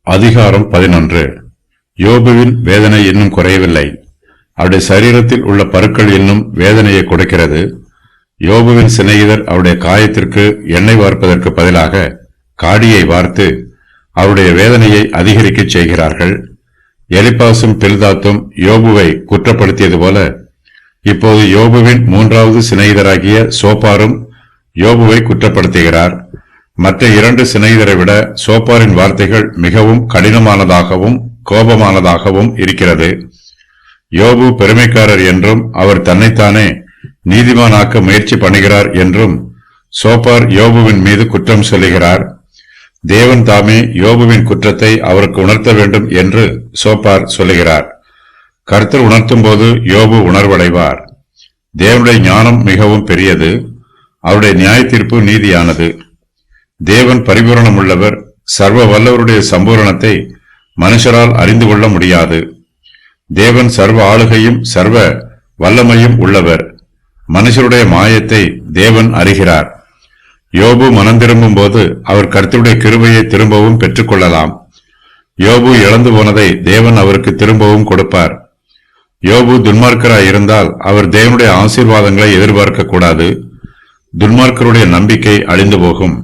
அதிகாரம் 11. யோபுவின் வேதனை இன்னும் குறையவில்லை. அவருடைய சரீரத்தில் உள்ள பருக்கள் இன்னும் வேதனையை கொடுக்கிறது. யோபுவின் சிநேகிதர் அவருடைய காயத்திற்கு எண்ணெய் வார்ப்பதற்கு பதிலாக காடியை வார்த்து அவருடைய வேதனையை அதிகரிக்கச் செய்கிறார்கள். எலிப்பாசும் பில்தாத்தும் யோபுவை குற்றப்படுத்தியது போல இப்போது யோபுவின் மூன்றாவது சிநேகிதராகிய சோப்பாரும் யோபுவை குற்றப்படுத்துகிறார். மற்ற இரண்டு சிநேகிதரை விட சோப்பாரின் வார்த்தைகள் மிகவும் கடினமானதாகவும் கோபமானதாகவும் இருக்கிறது. யோபு பெருமைக்காரர் என்றும் அவர் தன்னைத்தானே நீதிமானாக்க முயற்சி பண்ணுகிறார் என்றும் சோப்பார் யோபுவின் மீது குற்றம் சொல்லுகிறார். தேவன் தாமே யோபுவின் குற்றத்தை அவருக்கு உணர்த்த வேண்டும் என்று சோப்பார் சொல்லுகிறார். கர்த்தர் உணர்த்தும் போது யோபு உணர்வடைவார். தேவனுடைய ஞானம் மிகவும் பெரியது, அவருடைய நியாய தீர்ப்பு நீதியானது. தேவன் பரிபூரணம் உள்ளவர். சர்வ வல்லவருடைய சம்பூரணத்தை மனுஷரால் அறிந்து கொள்ள முடியாது. தேவன் சர்வ ஆளுகையும் சர்வ வல்லமையும் உள்ளவர். மனுஷருடைய மாயத்தை தேவன் அறிகிறார். யோபு மனம் திரும்பும் போது அவர் கர்த்தருடைய கிருபையை திரும்பவும் பெற்றுக்கொள்ளலாம். யோபு இழந்து போனதை தேவன் அவருக்கு திரும்பவும் கொடுப்பார். யோபு துன்மார்க்கராய் இருந்தால் அவர் தேவனுடைய ஆசீர்வாதங்களை எதிர்பார்க்க கூடாது. துன்மார்க்கருடைய நம்பிக்கை அழிந்து போகும்.